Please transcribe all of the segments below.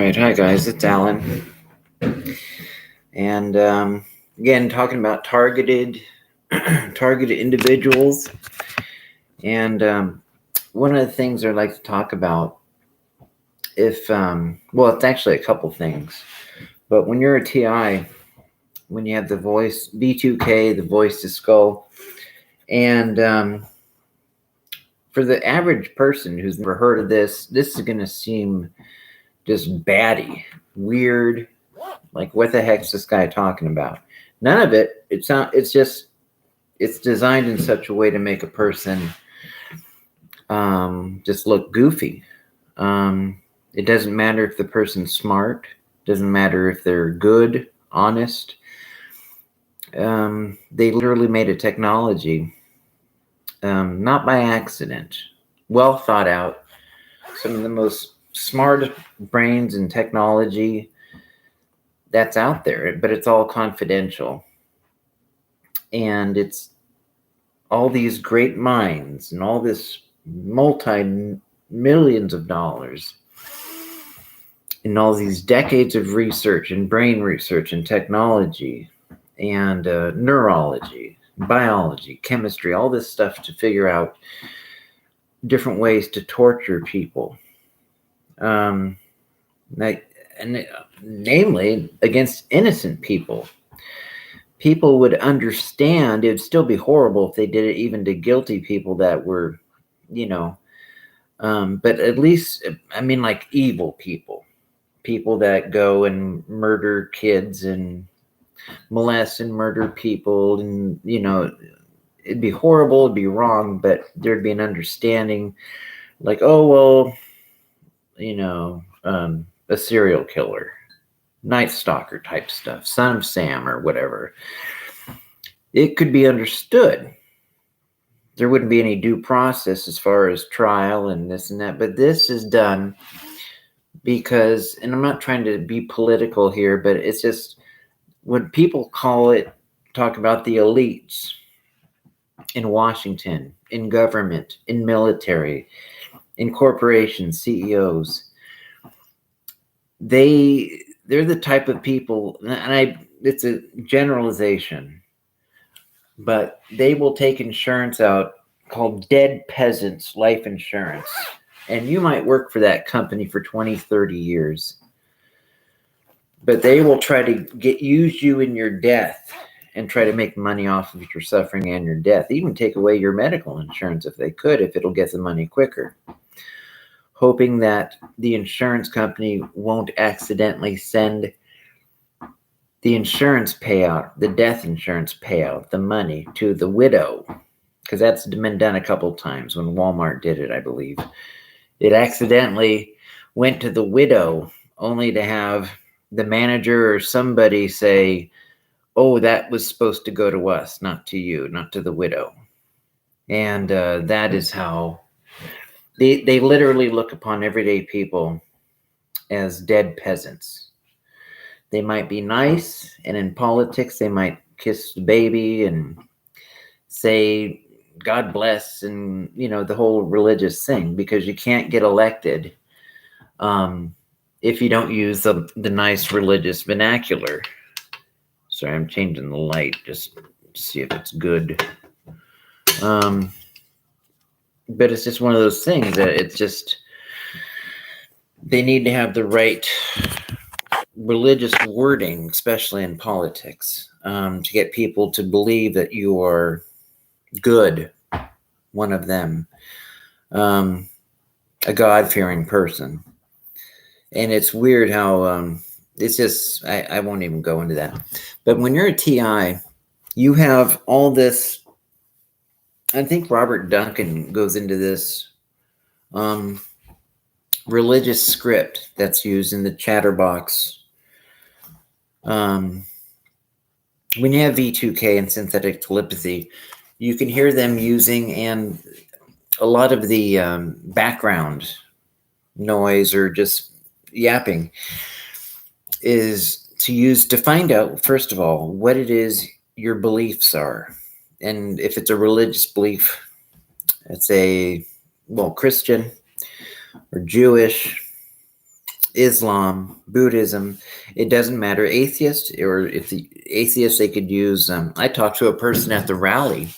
right, hi guys, it's Alan, and again talking about targeted individuals, and one of the things I like to talk about, if well, it's actually a couple things, but when you're a TI, when you have the voice V2K, the voice to skull, and for the average person who's never heard of this is going to seem just batty, weird. Like, what the heck's this guy talking about? None of it. It's not. It's just. It's designed in such a way to make a person just look goofy. It doesn't matter if the person's smart. Doesn't matter if they're good, honest. They literally made a technology, not by accident, well thought out. Some of the most smart brains in technology that's out there, but it's all confidential. And it's all these great minds and all this multi-millions of dollars and all these decades of research and brain research and technology and neurology, biology, chemistry, all this stuff to figure out different ways to torture people. Namely against innocent people. People would understand. It would still be horrible if they did it even to guilty people that were, but at least, I mean, like evil people that go and murder kids and molest and murder people. And, it'd be horrible, it'd be wrong, but there'd be an understanding like, oh, well, a serial killer, Night Stalker type stuff, Son of Sam or whatever. It could be understood. There wouldn't be any due process as far as trial and this and that. But this is done because, and I'm not trying to be political here, but it's just when people talk about the elites in Washington, in government, in military, in corporations, CEOs, they're the type of people, and it's a generalization, but they will take insurance out called dead peasants life insurance. And you might work for that company for 20, 30 years, but they will try to use you in your death and try to make money off of your suffering and your death, even take away your medical insurance if they could, if it'll get the money quicker, hoping that the insurance company won't accidentally send the insurance payout, the death insurance payout, the money to the widow, because that's been done a couple times. When Walmart did it, I believe, it accidentally went to the widow, only to have the manager or somebody say, oh, that was supposed to go to us, not to you, not to the widow. And that is how they literally look upon everyday people as dead peasants. They might be nice, and in politics, they might kiss the baby and say, God bless, and, the whole religious thing, because you can't get elected if you don't use the nice religious vernacular. Sorry, I'm changing the light just to see if it's good. But it's just one of those things that it's just, they need to have the right religious wording, especially in politics, to get people to believe that you are good, one of them, a God-fearing person. And it's weird how it's just, I won't even go into that. But when you're a TI, you have all this, I think Robert Duncan goes into this religious script that's used in the chatterbox. When you have V2K and synthetic telepathy, you can hear them using, and a lot of the background noise or just yapping is to find out, first of all, what it is your beliefs are. And if it's a religious belief, it's Christian or Jewish, Islam, Buddhism, it doesn't matter. Atheists, or if the atheists, they could use. I talked to a person at the rally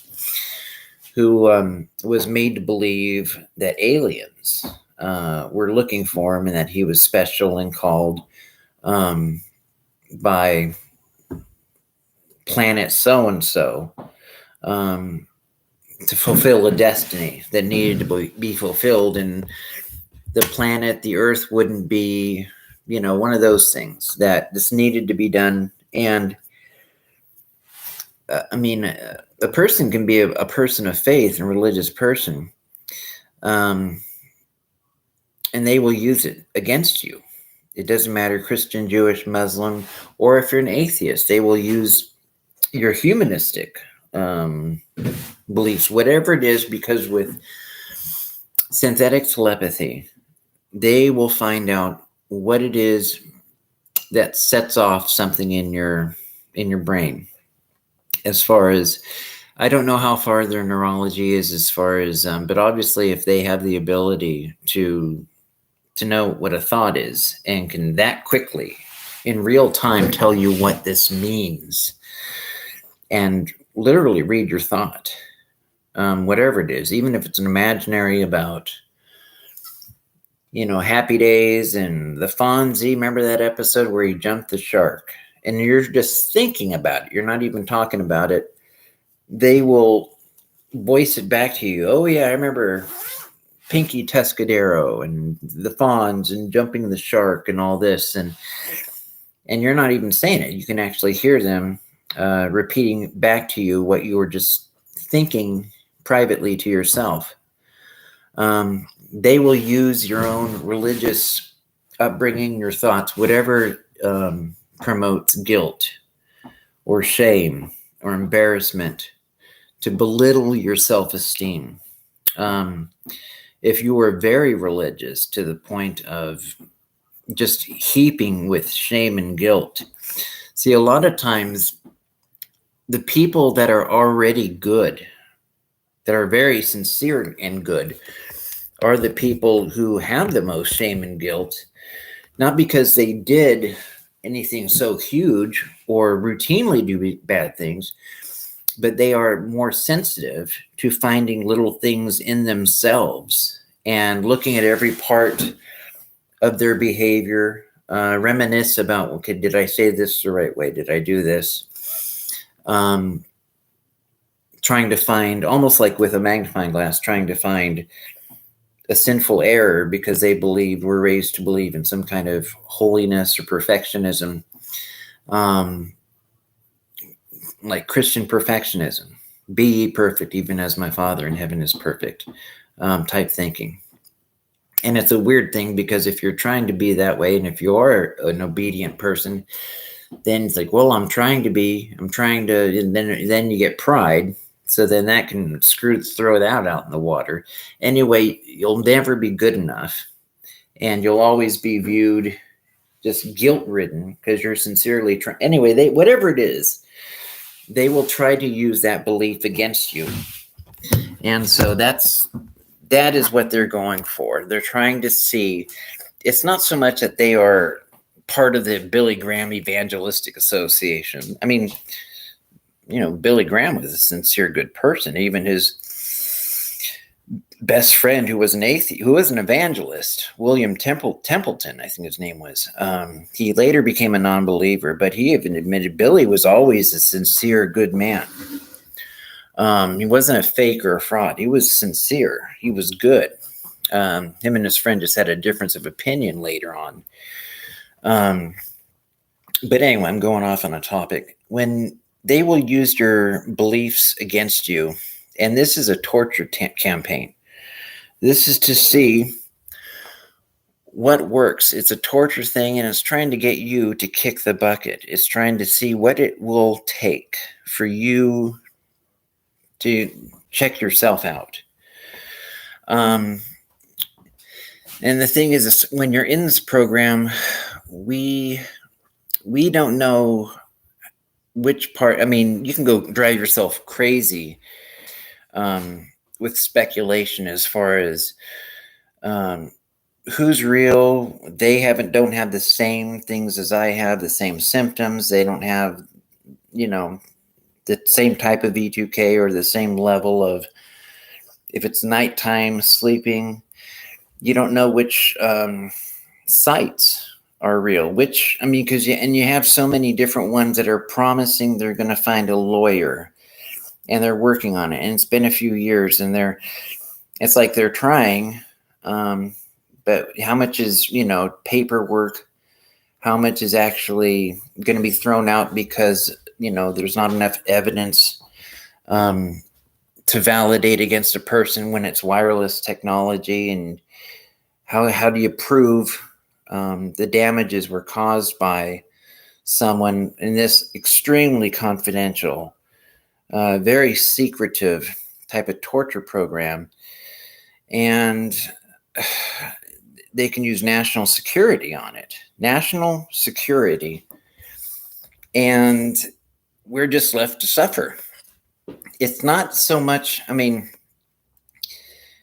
who was made to believe that aliens were looking for him and that he was special and called by planet so and so to fulfill a destiny that needed to be fulfilled, and the planet, the Earth, wouldn't be, one of those things that this needed to be done. And a person can be a person of faith and religious person, and they will use it against you. It doesn't matter, Christian, Jewish, Muslim, or if you're an atheist, they will use your humanistic beliefs, whatever it is, because with synthetic telepathy, they will find out what it is that sets off something in your brain. As far as, I don't know how far their neurology is as far as, but obviously if they have the ability to know what a thought is and can that quickly in real time tell you what this means and literally read your thought, whatever it is, even if it's an imaginary about, Happy Days and the Fonzie, remember that episode where he jumped the shark? And you're just thinking about it. You're not even talking about it. They will voice it back to you. Oh, yeah, I remember Pinky Tuscadero and the Fonz and jumping the shark and all this. And you're not even saying it. You can actually hear them repeating back to you what you were just thinking privately to yourself. They will use your own religious upbringing, your thoughts, whatever promotes guilt or shame or embarrassment, to belittle your self-esteem. If you are very religious to the point of just heaping with shame and guilt, see, a lot of times the people that are already good, that are very sincere and good, are the people who have the most shame and guilt, not because they did anything so huge or routinely do bad things, but they are more sensitive to finding little things in themselves and looking at every part of their behavior, reminisce about, okay, did I say this the right way? Did I do this? Trying to find, almost like with a magnifying glass, trying to find a sinful error because they were raised to believe in some kind of holiness or perfectionism, like Christian perfectionism. Be ye perfect, even as my Father in heaven is perfect, type thinking. And it's a weird thing, because if you're trying to be that way, and if you are an obedient person, then it's like, well, and then you get pride. So then that can throw that out in the water. Anyway, you'll never be good enough. And you'll always be viewed just guilt-ridden because you're sincerely trying. Anyway, whatever it is, they will try to use that belief against you. And so that is what they're going for. They're trying to see, it's not so much that they are part of the Billy Graham Evangelistic Association. I mean, Billy Graham was a sincere, good person. Even his best friend, who was an atheist, who was an evangelist, William Templeton, I think his name was, he later became a non-believer, but he even admitted Billy was always a sincere, good man. He wasn't a fake or a fraud. He was sincere. He was good. Him and his friend just had a difference of opinion later on. But anyway, I'm going off on a topic. When they will use your beliefs against you, and this is a torture campaign. This is to see what works. It's a torture thing, and it's trying to get you to kick the bucket. It's trying to see what it will take for you to check yourself out. And the thing is, when you're in this program, we don't know which part. I mean, you can go drive yourself crazy with speculation as far as who's real. They don't have the same things as I have, the same symptoms. They don't have, the same type of V2K or the same level of, if it's nighttime sleeping, you don't know which sites are real, because you have so many different ones that are promising they're going to find a lawyer and they're working on it. And it's been a few years and it's like they're trying, but how much is, paperwork? How much is actually going to be thrown out because, there's not enough evidence to validate against a person when it's wireless technology? And how do you prove the damages were caused by someone in this extremely confidential, very secretive type of torture program? And they can use national security on it. National security. And we're just left to suffer. It's not so much,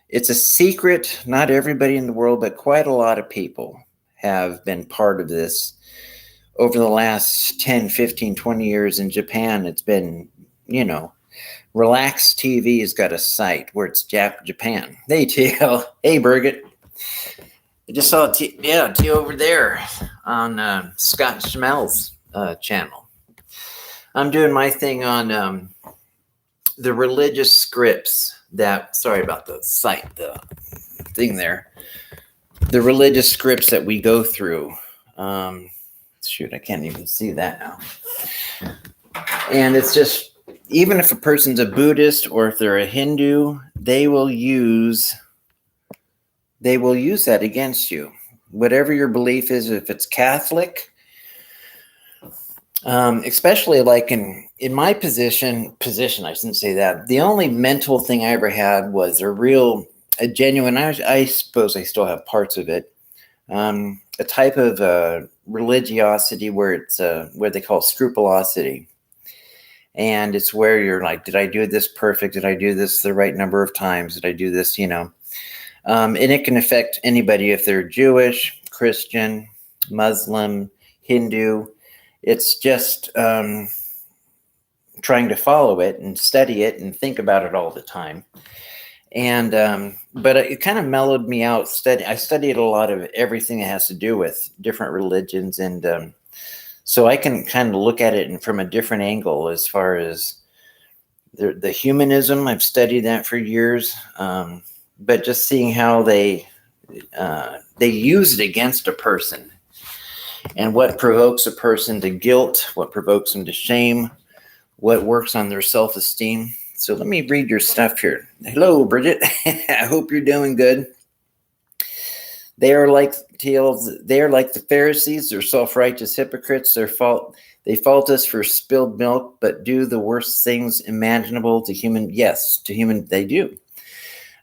it's a secret. Not everybody in the world, but quite a lot of people have been part of this over the last 10, 15, 20 years. In Japan, it's been, Relax TV has got a site where it's Japan. Hey, Birgit. I just saw T over there on Scott Schmel's channel. I'm doing my thing on the religious scripts sorry about the site, the thing there. The religious scripts that we go through. Shoot, I can't even see that now. And it's just, even if a person's a Buddhist or if they're a Hindu, they will use that against you. Whatever your belief is, if it's Catholic, especially like in my position, I shouldn't say that. The only mental thing I ever had was a genuine, I suppose I still have parts of it, a type of religiosity where it's what they call scrupulosity. And it's where you're like, did I do this perfect? Did I do this the right number of times? Did I do this, and it can affect anybody if they're Jewish, Christian, Muslim, Hindu. It's just trying to follow it and study it and think about it all the time. And but it kind of mellowed me out. I studied a lot of everything that has to do with different religions, and so I can kind of look at it from a different angle as far as the humanism. I've studied that for years, but just seeing how they use it against a person. And what provokes a person to guilt, what provokes them to shame, what works on their self-esteem. So let me read your stuff here. Hello, Bridget. I hope you're doing good. They are like the Pharisees. They're self-righteous hypocrites. They fault us for spilled milk, but do the worst things imaginable to human. Yes, to human they do.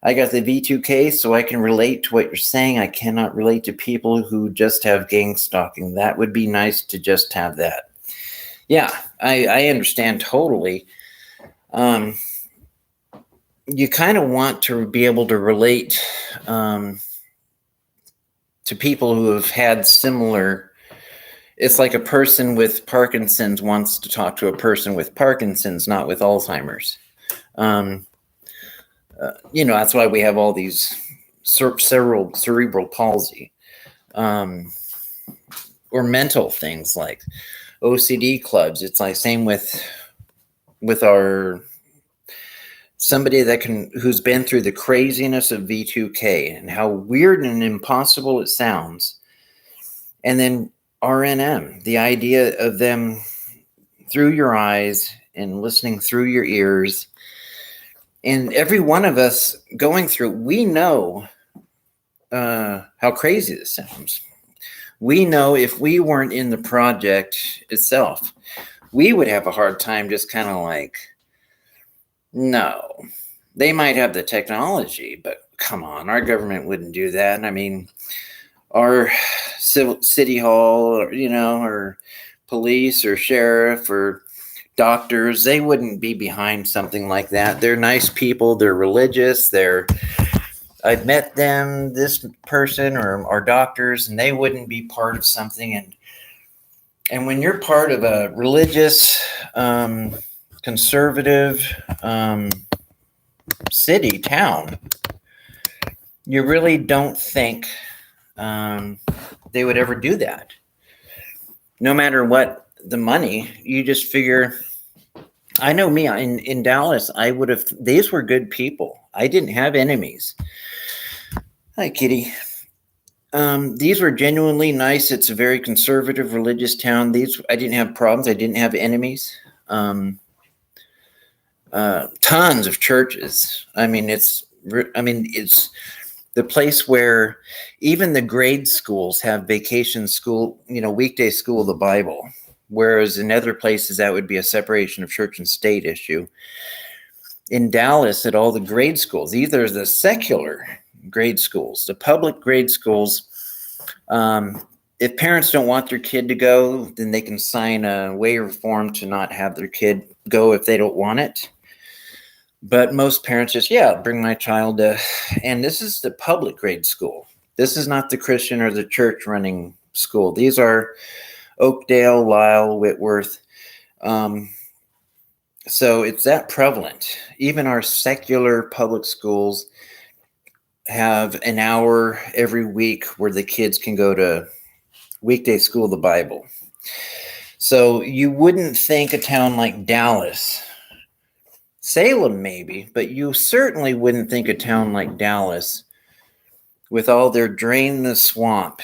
I got the V2K, so I can relate to what you're saying. I cannot relate to people who just have gang stalking. That would be nice to just have that. Yeah, I understand totally. You kind of want to be able to relate to people who have had similar. It's like a person with Parkinson's wants to talk to a person with Parkinson's, not with Alzheimer's. That's why we have all these cerebral palsy, or mental things like OCD clubs. It's like same with somebody who's been through the craziness of V2K and how weird and impossible it sounds. And then RNM, the idea of them through your eyes and listening through your ears. And every one of us going through, we know how crazy this sounds. We know if we weren't in the project itself, we would have a hard time just kind of like, no, they might have the technology, but come on, our government wouldn't do that. I mean, our city hall, or police or sheriff or doctors, they wouldn't be behind something like that. They're nice people. They're religious. They're I've met them, this person or doctors, and they wouldn't be part of something. And when you're part of a religious, conservative city, town, you really don't think they would ever do that. No matter what the money, you just figure, I know me in Dallas, these were good people. I didn't have enemies. Hi, Kitty. These were genuinely nice. It's a very conservative religious town. I didn't have problems. I didn't have enemies. Tons of churches. It's the place where even the grade schools have vacation school, weekday school of the Bible. Whereas in other places, that would be a separation of church and state issue. In Dallas, at all the grade schools, either the secular grade schools, the public grade schools, if parents don't want their kid to go, then they can sign a waiver form to not have their kid go if they don't want it. But most parents just, bring my child to, and this is the public grade school. This is not the Christian or the church running school. These are Oakdale, Lisle, Whitworth. So it's that prevalent. Even our secular public schools have an hour every week where the kids can go to weekday school of the Bible. So you wouldn't think a town like Dallas, Salem maybe, but you certainly wouldn't think a town like Dallas with all their drain the swamp,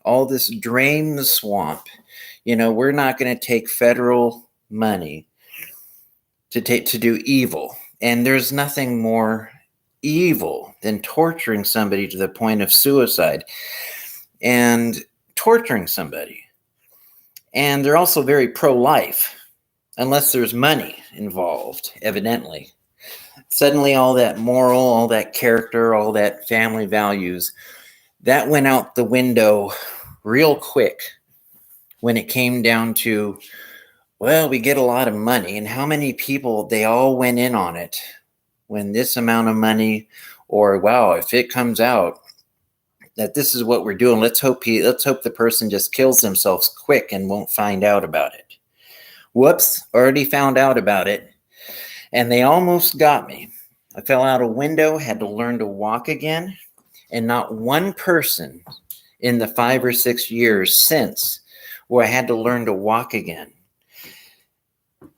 all this drain the swamp. We're not going to take federal money to do evil. And there's nothing more evil than torturing somebody to the point of suicide and torturing somebody. And they're also very pro-life, unless there's money involved, evidently. Suddenly all that moral, all that character, all that family values, that went out the window real quick when it came down to, we get a lot of money, and how many people, they all went in on it when this amount of money, or if it comes out that this is what we're doing, let's hope the person just kills themselves quick and won't find out about it. Whoops, already found out about it. And they almost got me. I fell out a window, had to learn to walk again. And not one person in the 5 or 6 years since where I had to learn to walk again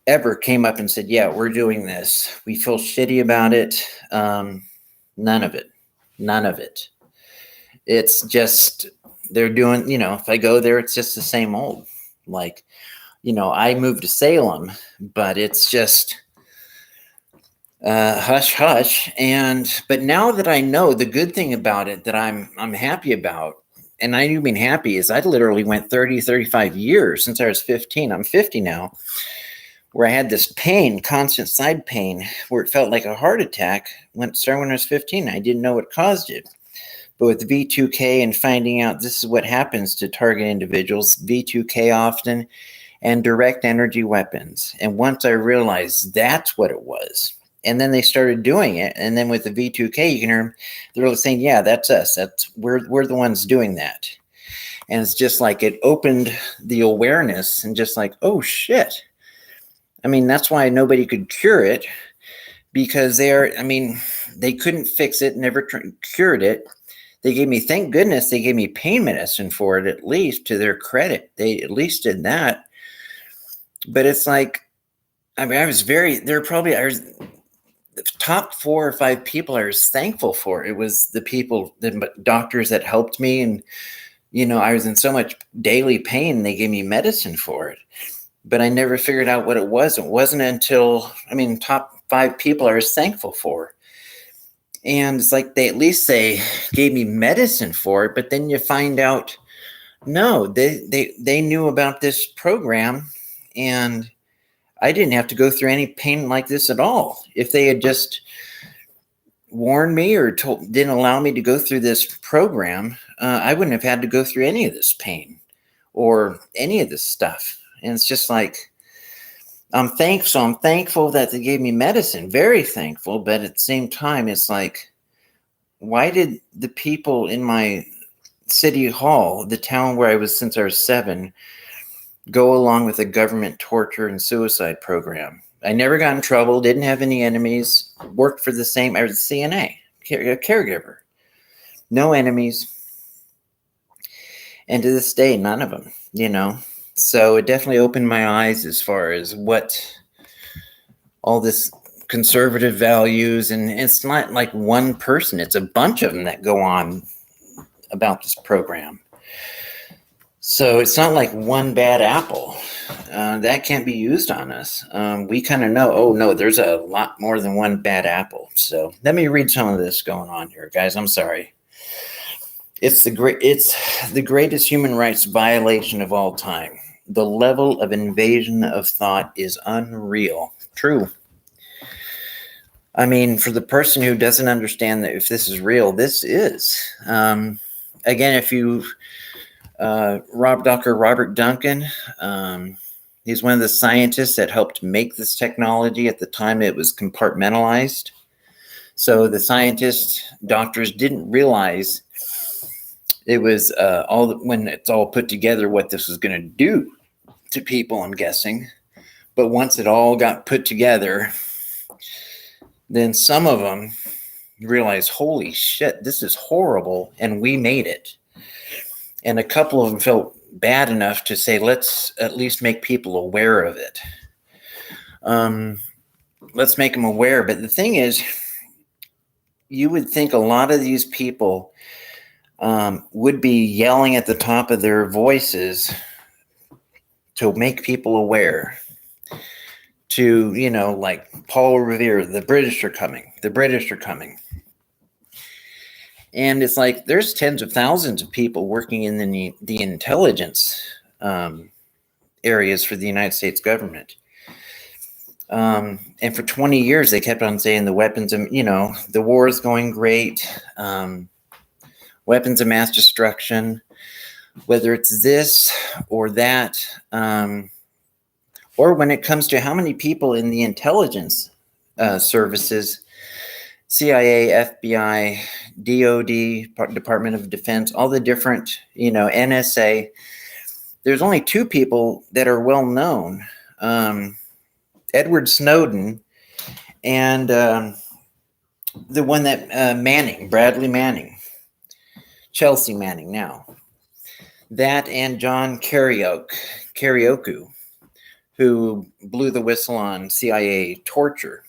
ever came up and said, we're doing this. We feel shitty about it. None of it. It's just, they're doing, if I go there, it's just the same old. I moved to Salem, but it's just hush, hush. But now that I know, the good thing about it that I'm happy about, and I do mean happy, is I literally went 30, 35 years since I was 15. I'm 50 now, where I had this pain, constant side pain, where it felt like a heart attack started when I was 15. I didn't know what caused it. But with V2K and finding out this is what happens to target individuals, V2K often, and direct energy weapons. And once I realized that's what it was, and then they started doing it, and then with the V2K, you can hear them, they're really saying, that's us. We're the ones doing that. And it's just like it opened the awareness and just like, oh shit. That's why nobody could cure it, because they couldn't fix it, never cured it. They gave me, thank goodness, they gave me pain medicine for it, at least, to their credit. They at least did that. But it's like, I was the top 4 or 5 people I was thankful for. It was the doctors that helped me. And, I was in so much daily pain, they gave me medicine for it. But I never figured out what it was. It wasn't until, top 5 people I was thankful for. And it's like they gave me medicine for it, but then you find out, no, they knew about this program, and I didn't have to go through any pain like this at all. If they had just warned me or didn't allow me to go through this program, I wouldn't have had to go through any of this pain or any of this stuff. And it's just like, I'm thankful that they gave me medicine, very thankful. But at the same time, it's like, why did the people in my city hall, the town where I was since I was 7, go along with a government torture and suicide program? I never got in trouble, didn't have any enemies, worked for the same, I was a CNA, a caregiver. No enemies. And to this day, none of them, So it definitely opened my eyes as far as what all this conservative values, and it's not like one person, it's a bunch of them that go on about this program. So it's not like one bad apple. That can't be used on us. We kind of know, oh no, there's a lot more than one bad apple. So let me read some of this going on here, guys. I'm sorry. It's the greatest human rights violation of all time. The level of invasion of thought is unreal. True. I mean, for the person who doesn't understand that if this is real, this is. Again, if you Dr. Robert Duncan, he's one of the scientists that helped make this technology. At the time it was compartmentalized. So the scientists, doctors didn't realize it was when it's all put together what this was going to do to people, I'm guessing. But once it all got put together, then some of them realized, holy shit, this is horrible, and we made it. And a couple of them felt bad enough to say, let's at least make people aware of it. Let's make them aware. But the thing is, you would think a lot of these people would be yelling at the top of their voices to make people aware. To, like Paul Revere, the British are coming. The British are coming. And it's like there's tens of thousands of people working in the intelligence areas for the United States government. And for 20 years, they kept on saying the weapons, the war is going great. Weapons of mass destruction, whether it's this or that, or when it comes to how many people in the intelligence services, CIA, FBI, DOD, Department of Defense, all the different, NSA, there's only 2 people that are well known. Edward Snowden and the one that Bradley Manning, Chelsea Manning now. That and John Karaoke, who blew the whistle on CIA torture.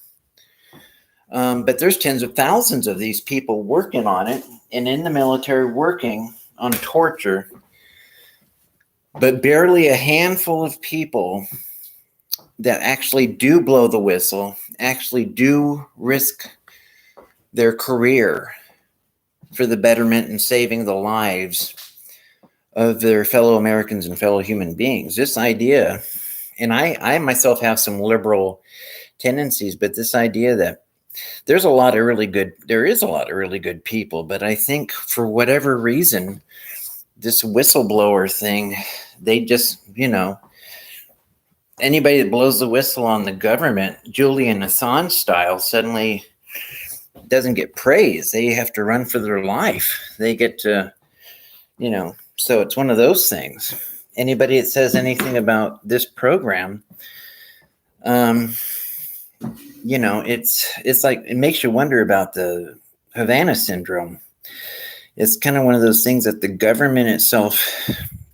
But there's tens of thousands of these people working on it and in the military working on torture. But barely a handful of people that actually do blow the whistle, actually do risk their career for the betterment and saving the lives of their fellow Americans and fellow human beings. This idea, and I myself have some liberal tendencies, but this idea that there is a lot of really good people, but I think for whatever reason, this whistleblower thing, they just, anybody that blows the whistle on the government, Julian Assange style, suddenly doesn't get praise. They have to run for their life. They get to, so it's one of those things. Anybody that says anything about this program, it's like, it makes you wonder about the Havana syndrome. It's kind of one of those things that the government itself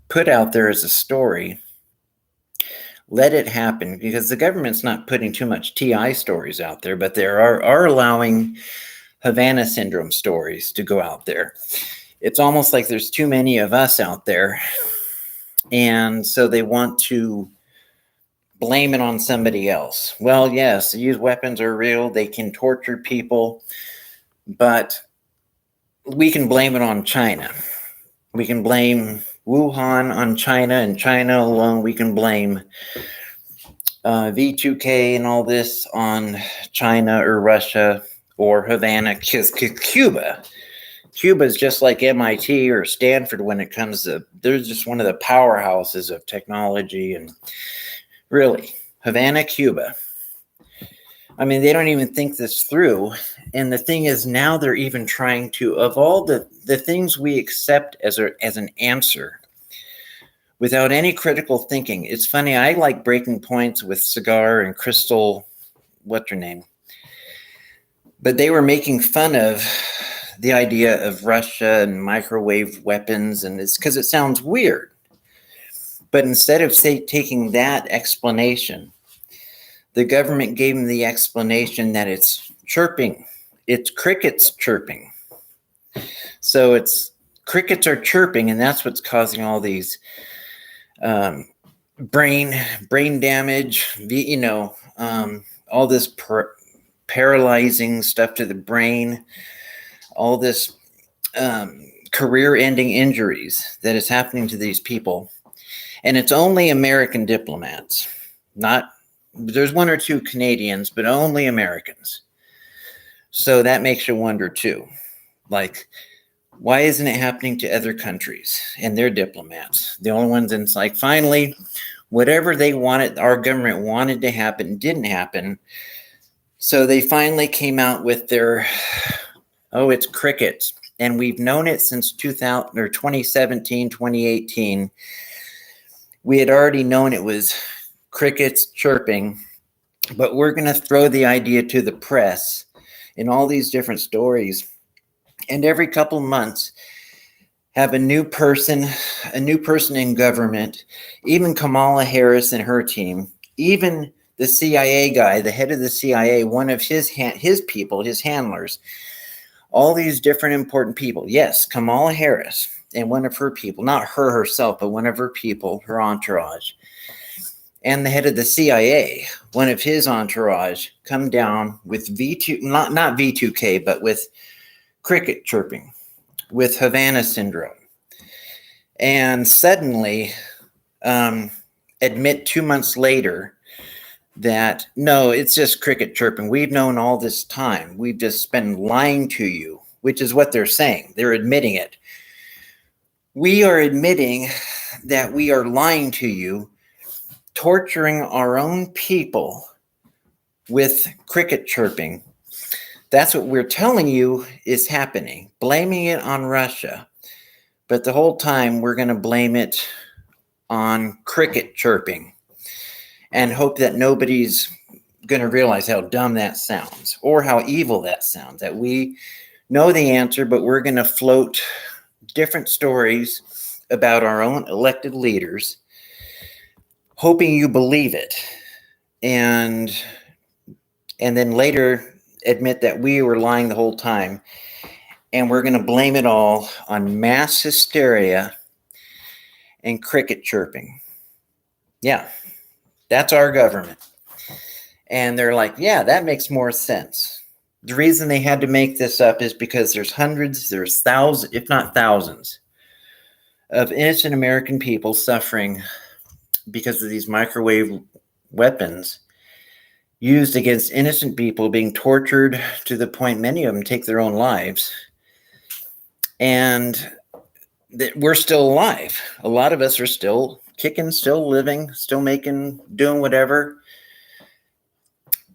put out there as a story. Let it happen, because the government's not putting too much TI stories out there, but they are allowing Havana syndrome stories to go out there. It's almost like there's too many of us out there, and so they want to blame it on somebody else. Well, yes, these weapons are real. They can torture people, but we can blame it on China. We can blame Wuhan on China, and China alone. We can blame V2K and all this on China or Russia or Havana, Cuba. Cuba is just like MIT or Stanford when it comes to, they're just one of the powerhouses of technology. And really, Havana, Cuba. I mean, they don't even think this through. And the thing is, now they're even trying to, of all the things we accept as an answer without any critical thinking. It's funny, I like breaking points with Cigar and Crystal, what's her name? But they were making fun of the idea of Russia and microwave weapons, and it's because it sounds weird. But instead of taking that explanation, the government gave them the explanation that it's chirping. It's crickets chirping. So it's crickets are chirping, and that's what's causing all these brain damage, all this paralyzing stuff to the brain, all this career-ending injuries that is happening to these people. And it's only American diplomats. There's one or two Canadians, but only Americans. So that makes you wonder too. Like, why isn't it happening to other countries and their diplomats? The only ones, and it's like, finally, whatever they wanted, our government wanted to happen, didn't happen. So they finally came out with their, it's crickets. And we've known it since 2017, 2018. We had already known it was crickets chirping, but we're going to throw the idea to the press in all these different stories. And every couple months, have a new person in government, even Kamala Harris and her team, even the CIA guy, the head of the CIA, one of his people, his handlers, all these different important people. Yes, Kamala Harris and one of her people, not her herself, but one of her people, her entourage, and the head of the CIA, one of his entourage, come down with not V2K, but with cricket chirping, with Havana syndrome, and suddenly admit 2 months later that, no, it's just cricket chirping. We've known all this time. We've just been lying to you, which is what they're saying. They're admitting it. We are admitting that we are lying to you, torturing our own people with cricket chirping. That's what we're telling you is happening, blaming it on Russia. But the whole time we're going to blame it on cricket chirping and hope that nobody's going to realize how dumb that sounds or how evil that sounds, that we know the answer, but we're going to float different stories about our own elected leaders, hoping you believe it, and then later admit that we were lying the whole time, and we're going to blame it all on mass hysteria and cricket chirping. Yeah, that's our government. And they're like, yeah, that makes more sense. The reason they had to make this up is because there's thousands, if not thousands, of innocent American people suffering because of these microwave weapons used against innocent people, being tortured to the point many of them take their own lives. And we're still alive. A lot of us are still kicking, still living, still doing whatever.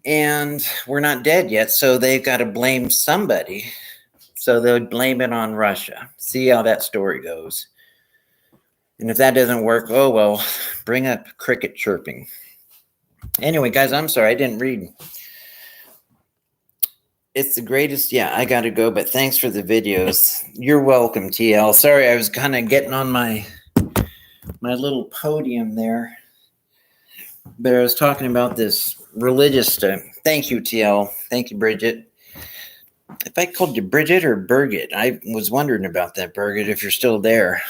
And we're not dead yet, so they've got to blame somebody. So they'll blame it on Russia. See how that story goes. And if that doesn't work, oh well, bring up cricket chirping. Anyway, guys, I'm sorry, I didn't read. It's the greatest. Yeah, I got to go, but thanks for the videos. You're welcome, TL. Sorry, I was kind of getting on my little podium there. But I was talking about this religious stuff. Thank you, TL. Thank you, Bridget. If I called you Bridget or Birgit, I was wondering about that, Birgit, if you're still there.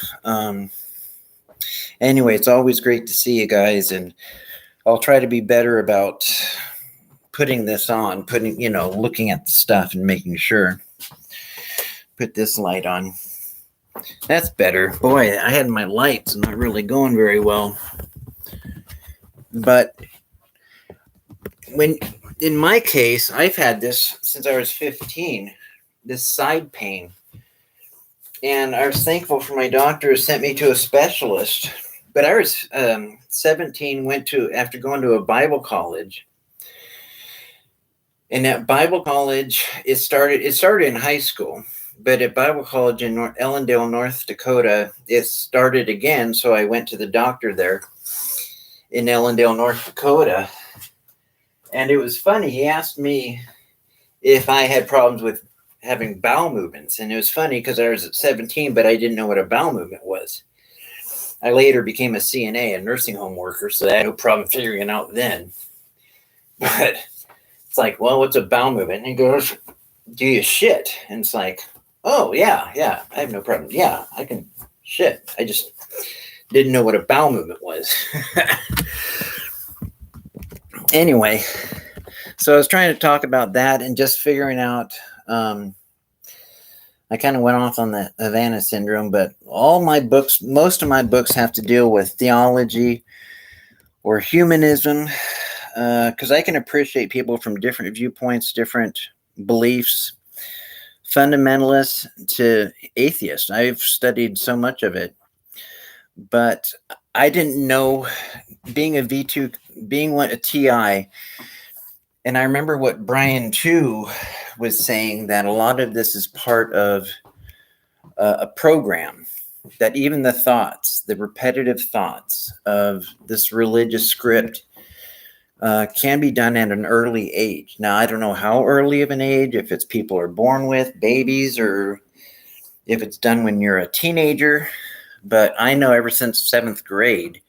Anyway, it's always great to see you guys, and I'll try to be better about putting this on, looking at the stuff and making sure. Put this light on. That's better. Boy, I had my lights not really going very well. But in my case, I've had this since I was 15, this side pain. And I was thankful for my doctor who sent me to a specialist. But I was 17, after going to a Bible college, And at Bible college, it started in high school, but at Bible college in Ellendale, North Dakota, it started again. So I went to the doctor there in Ellendale, North Dakota, and it was funny. He asked me if I had problems with having bowel movements, and it was funny because I was at 17, but I didn't know what a bowel movement was. I later became a CNA, a nursing home worker, so I had no problem figuring it out then. But it's like, well, what's a bowel movement? And he goes, do you shit? And it's like, oh, yeah, I have no problem. Yeah, I can shit. I just didn't know what a bowel movement was. Anyway, so I was trying to talk about that and just figuring out, I kind of went off on the Havana syndrome, but most of my books have to deal with theology or humanism, because I can appreciate people from different viewpoints, different beliefs, fundamentalists to atheists. I've studied so much of it, but I didn't know, being a TI, and I remember what Brian too was saying, that a lot of this is part of a program, that even the repetitive thoughts of this religious script can be done at an early age. Now, I don't know how early of an age, if it's people are born with, babies, or if it's done when you're a teenager, but I know ever since 7th grade,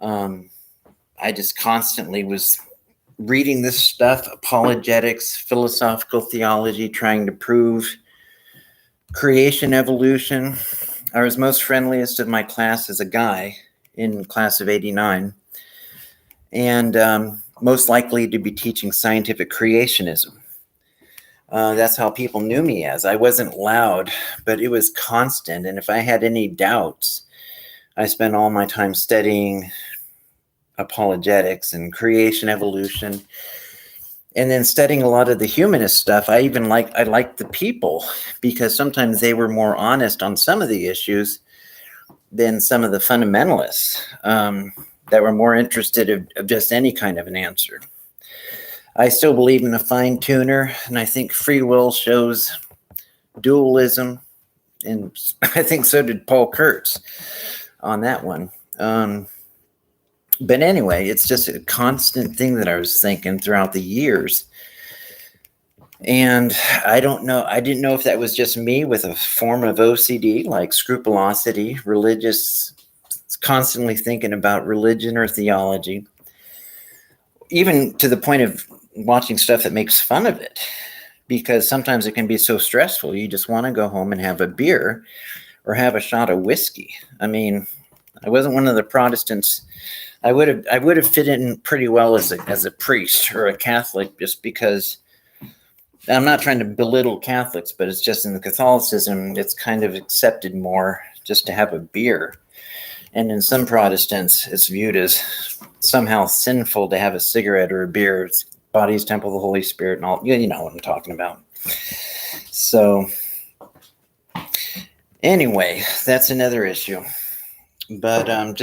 I just constantly was reading this stuff, apologetics, philosophical theology, trying to prove creation, evolution. I was most friendliest of my class as a guy in class of 89, and most likely to be teaching scientific creationism. That's how people knew me as. I wasn't loud, but it was constant. And if I had any doubts, I spent all my time studying apologetics and creation, evolution, and then studying a lot of the humanist stuff. I liked the people, because sometimes they were more honest on some of the issues than some of the fundamentalists that were more interested of just any kind of an answer. I still believe in a fine tuner, and I think free will shows dualism, and I think so did Paul Kurtz on that one. But anyway, it's just a constant thing that I was thinking throughout the years. And I didn't know if that was just me with a form of OCD, like scrupulosity, constantly thinking about religion or theology, even to the point of watching stuff that makes fun of it, because sometimes it can be so stressful. You just want to go home and have a beer or have a shot of whiskey. I mean, I wasn't one of the Protestants. I would have fit in pretty well as a priest or a Catholic, just because I'm not trying to belittle Catholics, but it's just in the Catholicism, it's kind of accepted more just to have a beer. And in some Protestants, it's viewed as somehow sinful to have a cigarette or a beer. It's body's temple of the Holy Spirit and all. You know what I'm talking about. So anyway, that's another issue. But just